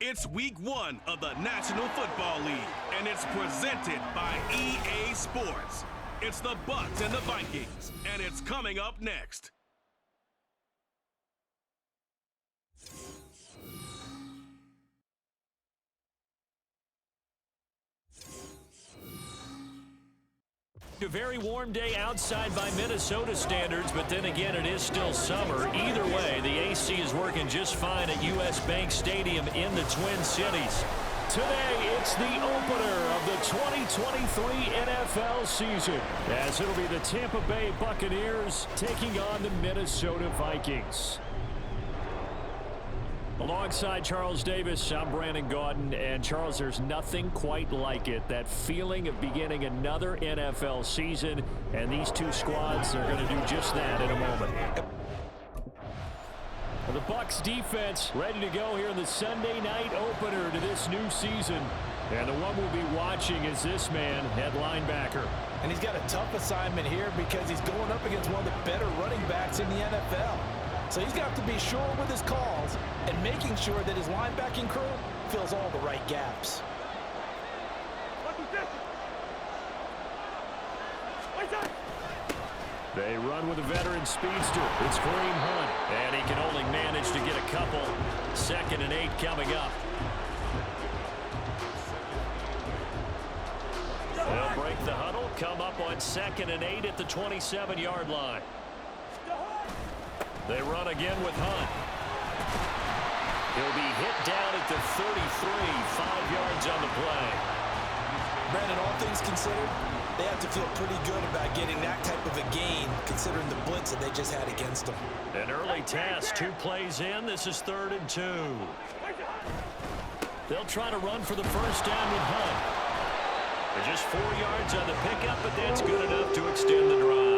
It's week 1 of the National Football League, and it's presented by EA Sports. It's the Bucs and the Vikings, and it's coming up next. A very warm day outside by Minnesota standards, but then again, it is still summer. Either way, the AC is working just fine at US Bank Stadium in the Twin Cities. Today, it's the opener of the 2023 NFL season, as it'll be the Tampa Bay Buccaneers taking on the Minnesota Vikings. Alongside Charles Davis, I'm Brandon Gaudin, and Charles, there's nothing quite like it. That feeling of beginning another NFL season, and these two squads are going to do just that in a moment. The Bucs defense ready to go here in the Sunday night opener to this new season. And the one we'll be watching is this man at linebacker. And he's got a tough assignment here because he's going up against one of the better running backs in the NFL. So he's got to be sure with his calls and making sure that his linebacking crew fills all the right gaps. They run with a veteran speedster. It's Kareem Hunt, and he can only manage to get a couple. 2nd and 8 coming up. They'll break the huddle, come up on 2nd and 8 at the 27-yard line. They run again with Hunt. He'll be hit down at the 33, 5 yards on the play. Brandon, all things considered, they have to feel pretty good about getting that type of a gain, considering the blitz that they just had against them. An early task, 2 plays in. This is 3rd and 2. They'll try to run for the first down with Hunt. They're just 4 yards on the pickup, but that's good enough to extend the drive.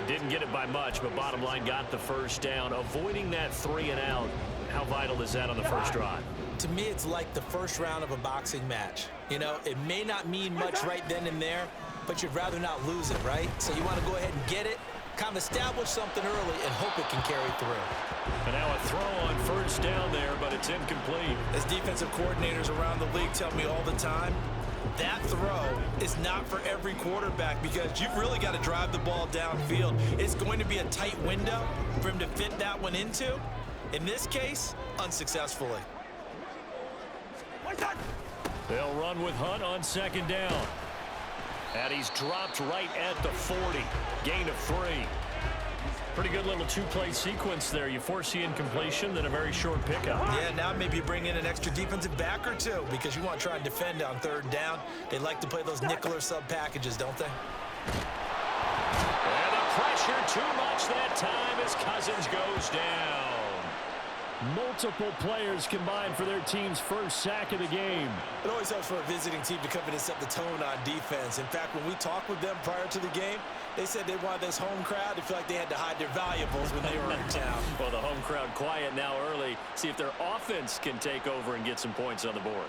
Didn't get it by much, but bottom line got the first down. Avoiding that 3 and out, how vital is that on the first drive? To me, it's like the first round of a boxing match. You know, it may not mean much right then and there, but you'd rather not lose it, right? So you want to go ahead and get it, kind of establish something early, and hope it can carry through. And now a throw on first down there, but it's incomplete. As defensive coordinators around the league tell me all the time, that throw is not for every quarterback because you've really got to drive the ball downfield. It's going to be a tight window for him to fit that one into. In this case, unsuccessfully. They'll run with Hunt on 2nd down. And he's dropped right at the 40. Gain of 3. Pretty good little 2-play sequence there. You force the incompletion, then a very short pickup. Yeah, now maybe bring in an extra defensive back or two because you want to try and defend on 3rd down. They like to play those nickel or sub packages, don't they? And the pressure too much that time as Cousins goes down. Multiple players combined for their team's first sack of the game. It always helps for a visiting team to come in and set the tone on defense. In fact, when we talked with them prior to the game, they said they wanted this home crowd to feel like they had to hide their valuables when they were in town. Well, the home crowd quiet now early. See if their offense can take over and get some points on the board.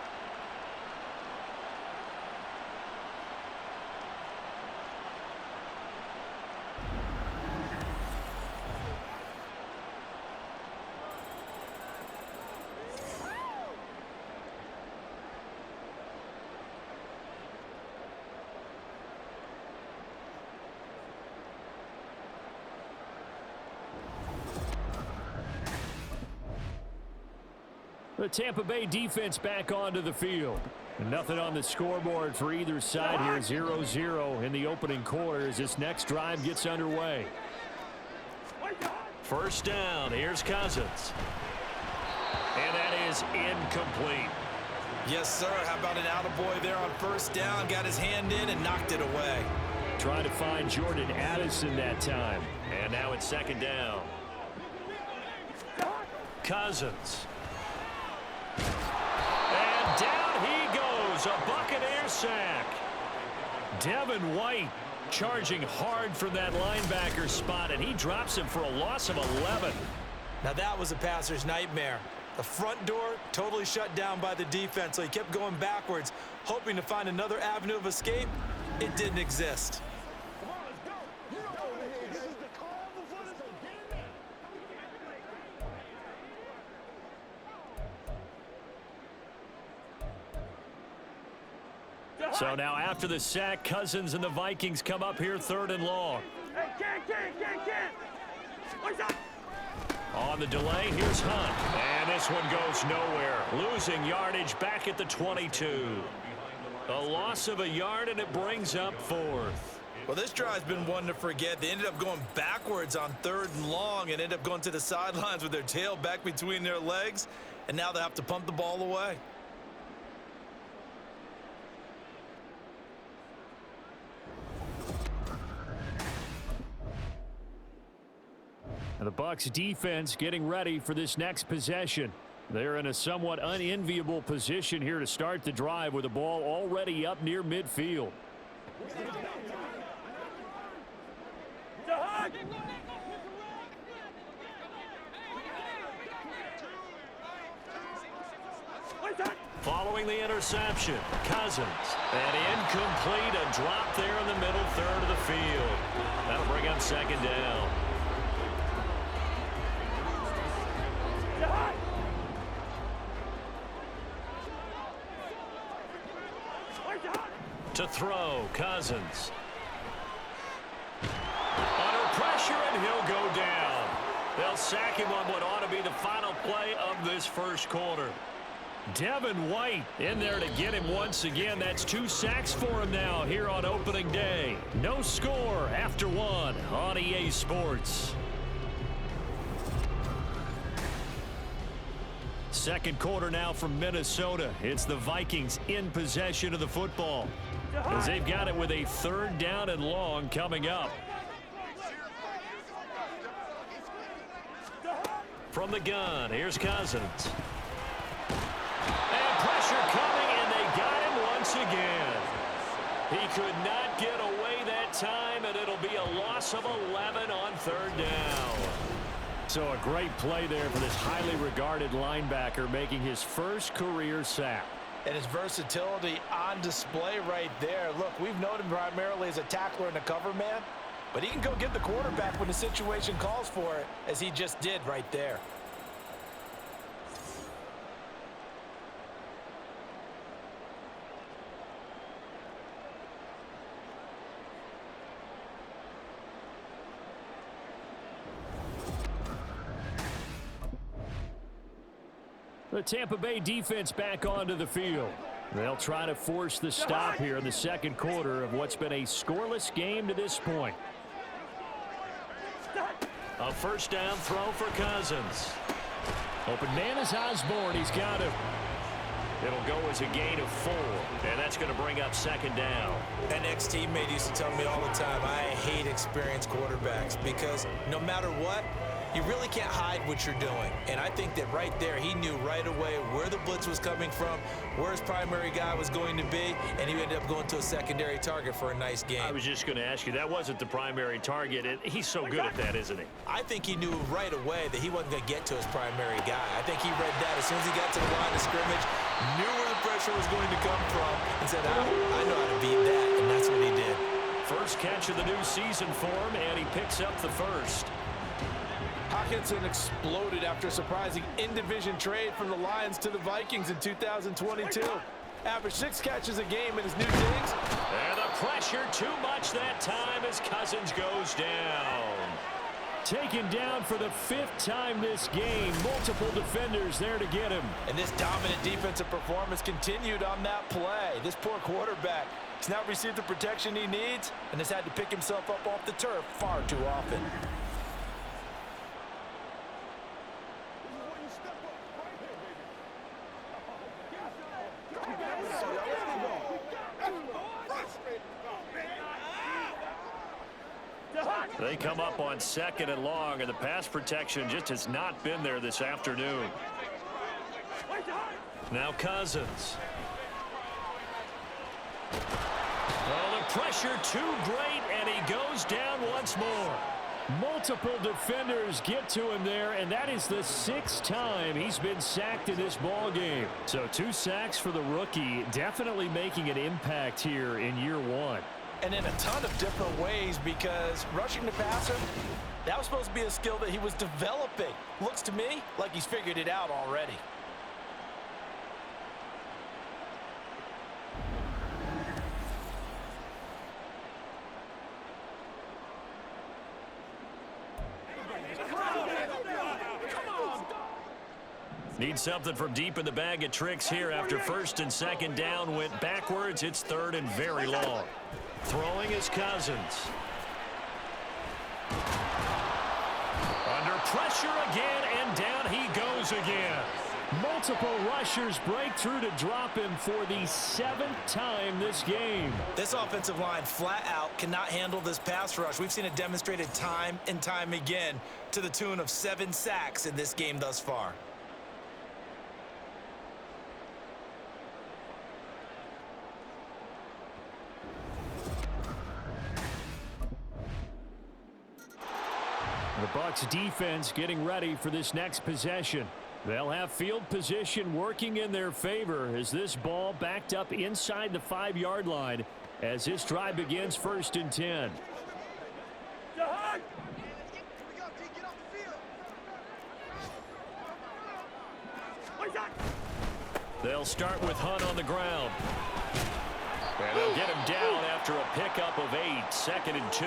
The Tampa Bay defense back onto the field. Nothing on the scoreboard for either side here. 0-0 in the opening quarter as this next drive gets underway. First down. Here's Cousins. And that is incomplete. Yes, sir. How about an attaboy there on first down? Got his hand in and knocked it away. Trying to find Jordan Addison that time. And now it's 2nd down. Cousins. And down he goes, a Buccaneer sack. Devin White charging hard from that linebacker spot, and he drops him for a loss of 11. Now that was a passer's nightmare. The front door totally shut down by the defense, so he kept going backwards, hoping to find another avenue of escape. It didn't exist. So now after the sack, Cousins and the Vikings come up here 3rd and long. On the delay, here's Hunt. And this one goes nowhere. Losing yardage back at the 22. A loss of a yard, and it brings up 4th. Well, this drive's been one to forget. They ended up going backwards on 3rd and long and ended up going to the sidelines with their tail back between their legs. And now they have to pump the ball away. And the Bucs defense getting ready for this next possession. They're in a somewhat unenviable position here to start the drive with the ball already up near midfield. Following the interception, Cousins. And incomplete, a drop there in the middle 3rd of the field. That'll bring up 2nd down. To throw, Cousins. Under pressure, and he'll go down. They'll sack him on what ought to be the final play of this first quarter. Devin White in there to get him once again. That's 2 sacks for him now here on opening day. No score after 1 on EA Sports. Second quarter now from Minnesota. It's the Vikings in possession of the football, as they've got it with a 3rd down and long coming up. From the gun, here's Cousins. And pressure coming, and they got him once again. He could not get away that time, and it'll be a loss of 11 on 3rd down. So a great play there for this highly regarded linebacker, making his first career sack. And his versatility on display right there. Look, we've known him primarily as a tackler and a cover man, but he can go get the quarterback when the situation calls for it, as he just did right there. The Tampa Bay defense back onto the field. They'll try to force the stop here in the second quarter of what's been a scoreless game to this point. A 1st down throw for Cousins. Open man is Osborne. He's got him. It'll go as a gain of 4, and that's going to bring up 2nd down. An ex-teammate used to tell me all the time, I hate experienced quarterbacks because no matter what, you really can't hide what you're doing. And I think that right there, he knew right away where the blitz was coming from, where his primary guy was going to be, and he ended up going to a secondary target for a nice game. I was just going to ask you, that wasn't the primary target. He's so good at that, isn't he? I think he knew right away that he wasn't going to get to his primary guy. I think he read that as soon as he got to the line of scrimmage, knew where the pressure was going to come from, and said, I know how to beat that, and that's what he did. First catch of the new season for him, and he picks up the first. Hockenson exploded after a surprising in-division trade from the Lions to the Vikings in 2022. Averaged 6 catches a game in his new digs. And the pressure too much that time as Cousins goes down. Taken down for the 5th time this game. Multiple defenders there to get him. And this dominant defensive performance continued on that play. This poor quarterback has now received the protection he needs and has had to pick himself up off the turf far too often. They come up on 2nd and long, and the pass protection just has not been there this afternoon. Now Cousins. Oh, the pressure too great, and he goes down once more. Multiple defenders get to him there, and that is the 6th time he's been sacked in this ball game. So 2 sacks for the rookie, definitely making an impact here in year 1. And in a ton of different ways, because rushing the passer, that was supposed to be a skill that he was developing. Looks to me like he's figured it out already. Need something from deep in the bag of tricks here after first and second down went backwards. It's third and very long. Throwing is Cousins. Under pressure again, and down he goes again. Multiple rushers break through to drop him for the 7th time this game. This offensive line flat out cannot handle this pass rush. We've seen it demonstrated time and time again to the tune of 7 sacks in this game thus far. The Bucs defense getting ready for this next possession. They'll have field position working in their favor as this ball backed up inside the 5-yard line as this drive begins 1st and 10. They'll start with Hunt on the ground. And they'll get him down after a pickup of 8, 2nd and 2.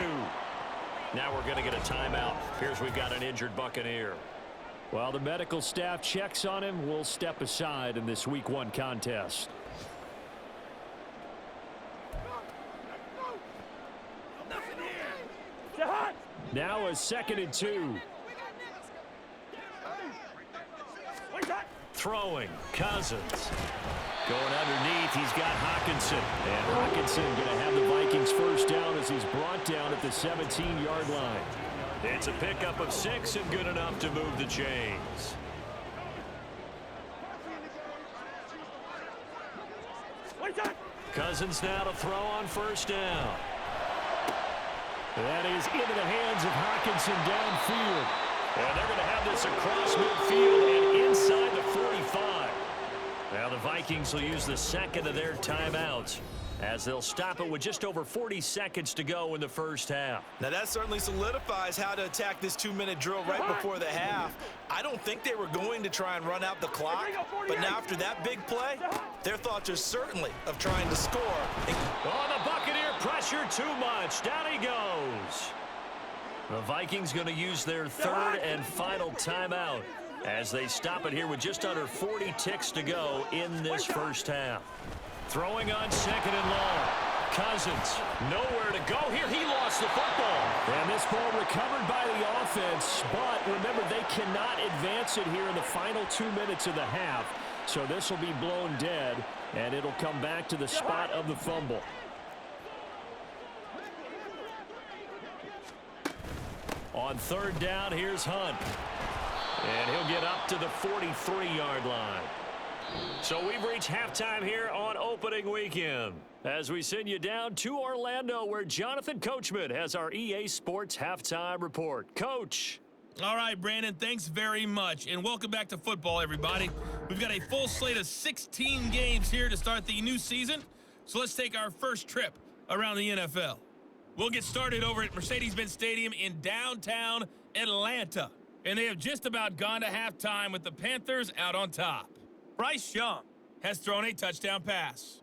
Now we're going to get a timeout. Here's we've got an injured Buccaneer. While the medical staff checks on him, we'll step aside in this Week 1 contest. Now a 2nd and 2. Throwing, Cousins. Going underneath, he's got Hockenson. And Hockenson going to have the Vikings first down as he's brought down at the 17-yard line. It's a pickup of 6 and good enough to move the chains. Cousins now to throw on 1st down. That is into the hands of Hockenson downfield. And they're going to have this across midfield and inside the 45. Now the Vikings will use the 2nd of their timeouts as they'll stop it with just over 40 seconds to go in the first half. Now that certainly solidifies how to attack this 2-minute drill right before the half. I don't think they were going to try and run out the clock, but now after that big play, their thoughts are certainly of trying to score. Oh, the Buccaneer pressure too much. Down he goes. The Vikings going to use their 3rd and final timeout as they stop it here with just under 40 ticks to go in this first half. Throwing on 2nd and long. Cousins, nowhere to go here. He lost the football. And this ball recovered by the offense, but remember, they cannot advance it here in the final 2 minutes of the half. So this will be blown dead, and it'll come back to the spot of the fumble. On 3rd down, here's Hunt. And he'll get up to the 43-yard line. So we've reached halftime here on opening weekend as we send you down to Orlando where Jonathan Coachman has our EA Sports halftime report. Coach. All right, Brandon, thanks very much. And welcome back to football, everybody. We've got a full slate of 16 games here to start the new season. So let's take our first trip around the NFL. We'll get started over at Mercedes-Benz Stadium in downtown Atlanta. And they have just about gone to halftime with the Panthers out on top. Bryce Young has thrown a touchdown pass.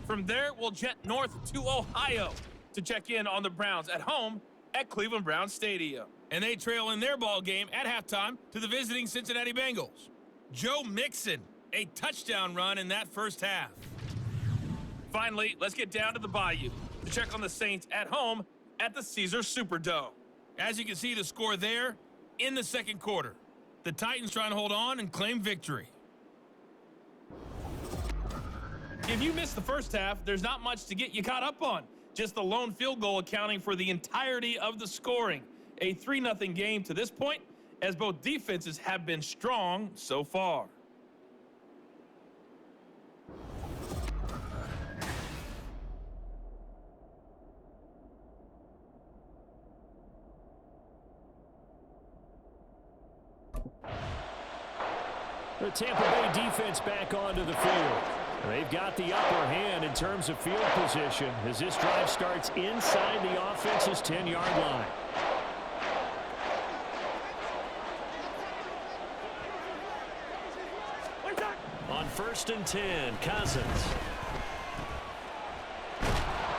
From there, we'll jet north to Ohio to check in on the Browns at home at Cleveland Browns Stadium. And they trail in their ball game at halftime to the visiting Cincinnati Bengals. Joe Mixon, a touchdown run in that first half. Finally, let's get down to the Bayou to check on the Saints at home at the Caesars Superdome. As you can see, the score there in the second quarter. The Titans trying to hold on and claim victory. If you missed the first half, there's not much to get you caught up on. Just the lone field goal accounting for the entirety of the scoring. A 3-0 game to this point, as both defenses have been strong so far. The Tampa Bay defense back onto the field. They've got the upper hand in terms of field position as this drive starts inside the offense's 10-yard line. On 1st and 10, Cousins.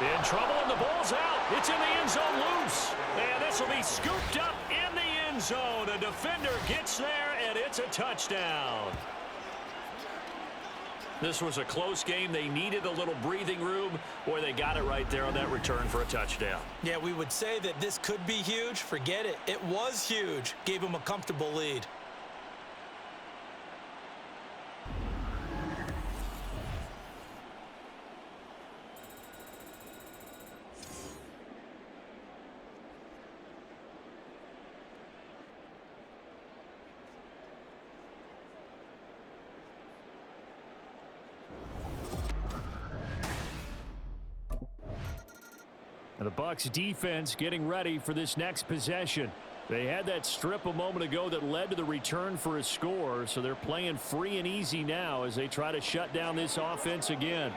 In trouble and the ball's out. It's in the end zone loose. And this will be scooped up in the end end zone. A defender gets there, and it's a touchdown. This was a close game. They needed a little breathing room. Boy, they got it right there on that return for a touchdown. Yeah, we would say that this could be huge. Forget it. It was huge. Gave him a comfortable lead. And the Bucs defense getting ready for this next possession. They had that strip a moment ago that led to the return for a score, so they're playing free and easy now as they try to shut down this offense again.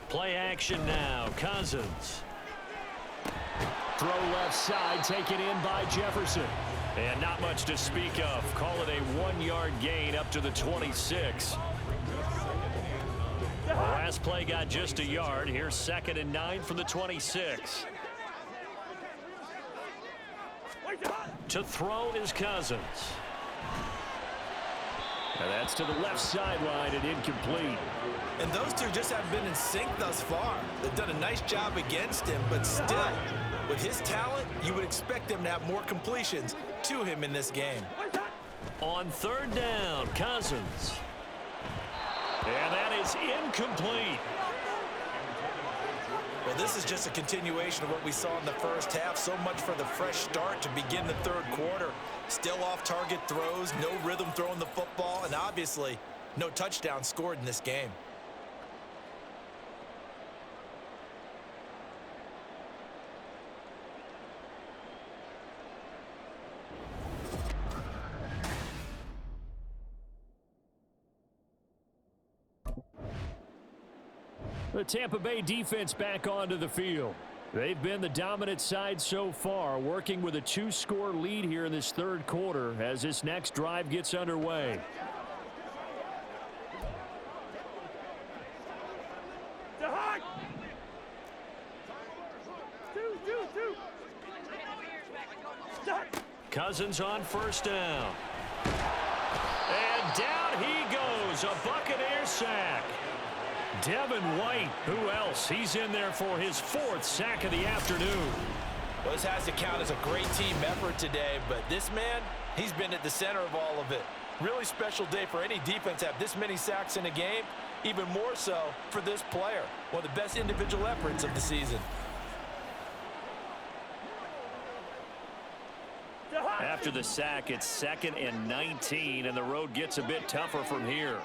Play action now. Cousins. Throw left side, taken in by Jefferson. And not much to speak of. Call it a 1-yard gain up to the 26. The last play got just a yard. Here's 2nd and 9 from the 26. To throw is Cousins. And that's to the left sideline and incomplete. And those two just haven't been in sync thus far. They've done a nice job against him, but still, with his talent, you would expect him to have more completions to him in this game. On 3rd down, Cousins. And that is incomplete. Well, this is just a continuation of what we saw in the first half. So much for the fresh start to begin the 3rd quarter. Still off-target throws, no rhythm throwing the football, and obviously no touchdown scored in this game. The Tampa Bay defense back onto the field. They've been the dominant side so far, working with a 2-score lead here in this 3rd quarter as this next drive gets underway. Cousins on 1st down. And down he goes, a Buccaneers sack. Devin White, who else? He's in there for his 4th sack of the afternoon. Well, this has to count as a great team effort today, but this man, he's been at the center of all of it. Really special day for any defense to have this many sacks in a game, even more so for this player. One of the best individual efforts of the season. After the sack, it's 2nd and 19, and the road gets a bit tougher from here.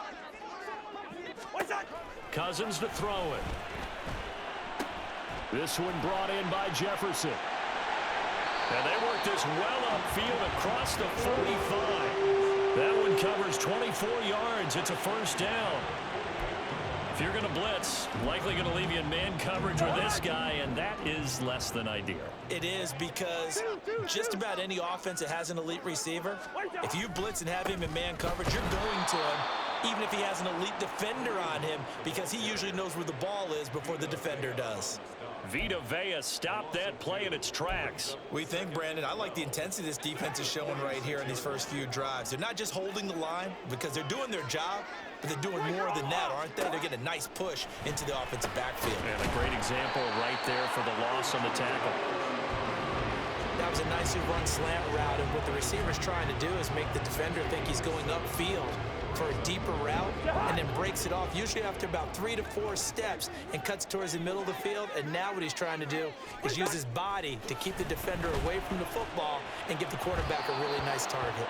Cousins to throw it. This one brought in by Jefferson. And they work this well upfield across the 45. That one covers 24 yards. It's a 1st down. If you're going to blitz, likely going to leave you in man coverage with this guy, and that is less than ideal. It is, because just about any offense that has an elite receiver, if you blitz and have him in man coverage, you're going to him, even if he has an elite defender on him, because he usually knows where the ball is before the defender does. Vita Vea stopped that play in its tracks. We think, Brandon, I like the intensity this defense is showing right here in these first few drives. They're not just holding the line because they're doing their job, but they're doing more than that, aren't they? They're getting a nice push into the offensive backfield. And a great example right there for the loss on the tackle. That was a nicely run slant route, and what the receiver's trying to do is make the defender think he's going upfield for a deeper route, and then breaks it off, usually after about 3 to 4 steps, and cuts towards the middle of the field. And now what he's trying to do is use his body to keep the defender away from the football and give the quarterback a really nice target.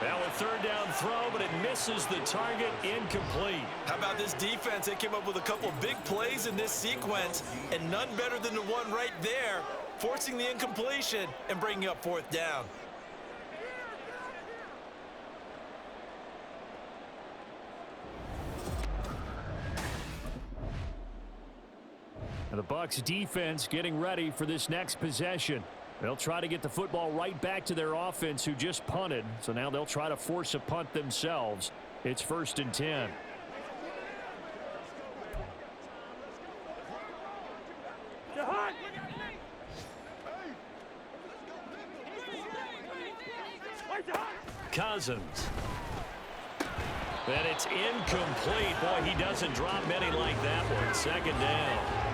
Now a 3rd down throw, but it misses the target, incomplete. How about this defense? They came up with a couple big plays in this sequence, and none better than the one right there, forcing the incompletion and bringing up 4th down. And the Bucs defense getting ready for this next possession. They'll try to get the football right back to their offense who just punted. So now they'll try to force a punt themselves. It's 1st and 10. Cousins. And it's incomplete. Boy, he doesn't drop many like that one. 2nd down.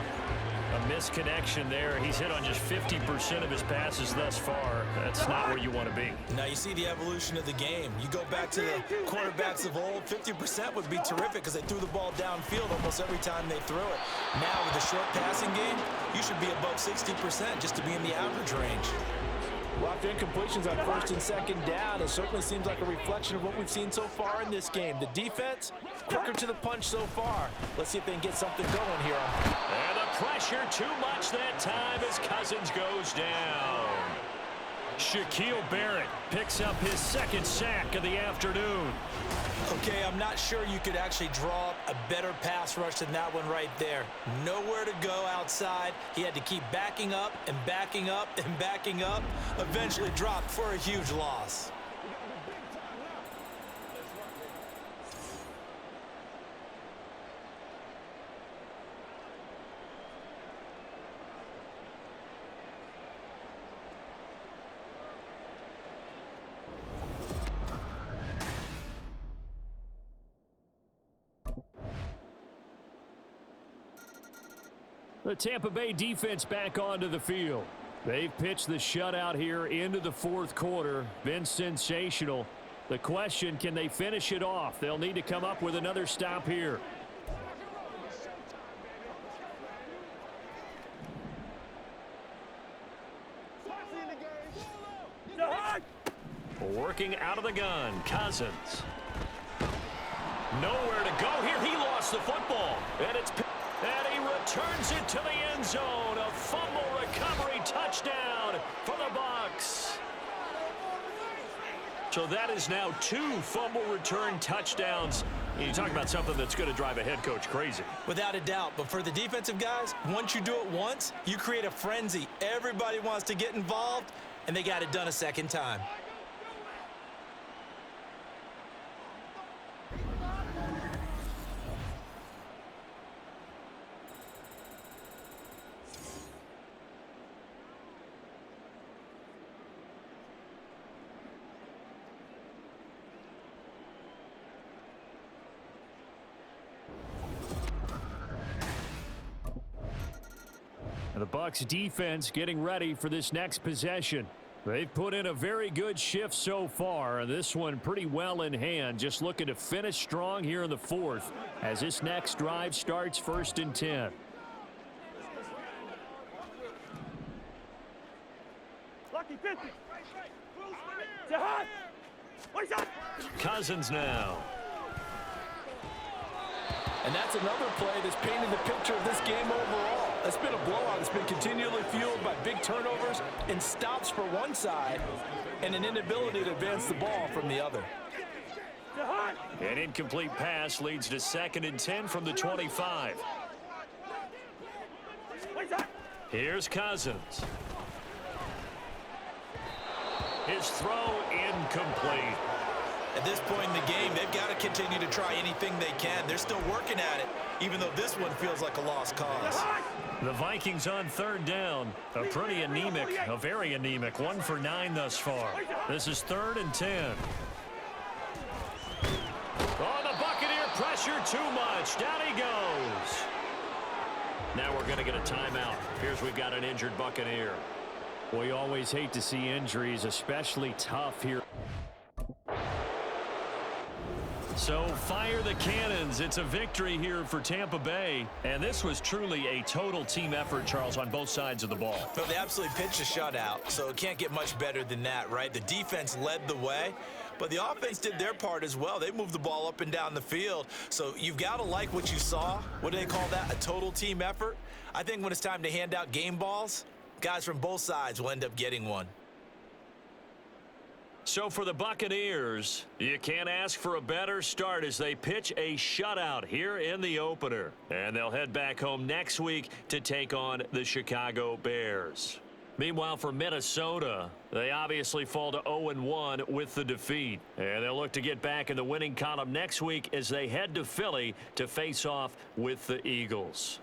A misconnection there. He's hit on just 50% of his passes thus far. That's not where you want to be. Now you see the evolution of the game. You go back to the quarterbacks of old, 50% would be terrific because they threw the ball downfield almost every time they threw it. Now with the short passing game, you should be above 60% just to be in the average range. Well, after incompletions on 1st and 2nd down, it certainly seems like a reflection of what we've seen so far in this game. The defense, quicker to the punch so far. Let's see if they can get something going here. And the pressure too much that time as Cousins goes down. Shaquille Barrett picks up his 2nd sack of the afternoon. Okay, I'm not sure you could actually draw up a better pass rush than that one right there. Nowhere to go outside. He had to keep backing up and backing up and backing up. Eventually dropped for a huge loss. The Tampa Bay defense back onto the field. They've pitched the shutout here into the 4th quarter. Been sensational. The question, can they finish it off? They'll need to come up with another stop here. Working out of the gun, Cousins. Nowhere to go here. He lost the football. And it's... And he returns it to the end zone. A fumble recovery touchdown for the Bucs. So that is now 2 fumble return touchdowns. You talk about something that's going to drive a head coach crazy. Without a doubt. But for the defensive guys, once you do it once, you create a frenzy. Everybody wants to get involved, and they got it done a 2nd time. The Bucs defense getting ready for this next possession. They've put in a very good shift so far. This one pretty well in hand. Just looking to finish strong here in the 4th as this next drive starts 1st and 10. Lucky 50. Cousins now. And that's another play that's painted the picture of this game overall. It's been a blowout. It's been continually fueled by big turnovers and stops for one side and an inability to advance the ball from the other. An incomplete pass leads to 2nd and 10 from the 25. Here's Cousins. His throw incomplete. At this point in the game, they've got to continue to try anything they can. They're still working at it, even though this one feels like a lost cause. The Vikings on 3rd down. A pretty anemic, a very anemic 1 for 9 thus far. This is 3rd and 10. Oh, the Buccaneer pressure too much. Down he goes. Now we're going to get a timeout. Here's we've got an injured Buccaneer. We always hate to see injuries, especially tough here. So fire the cannons. It's a victory here for Tampa Bay. And this was truly a total team effort, Charles, on both sides of the ball. Well, they absolutely pitched a shutout, so it can't get much better than that, right? The defense led the way, but the offense did their part as well. They moved the ball up and down the field. So you've got to like what you saw. What do they call that? A total team effort? I think when it's time to hand out game balls, guys from both sides will end up getting one. So for the Buccaneers, you can't ask for a better start as they pitch a shutout here in the opener. And they'll head back home next week to take on the Chicago Bears. Meanwhile, for Minnesota, they obviously fall to 0-1 with the defeat. And they'll look to get back in the winning column next week as they head to Philly to face off with the Eagles.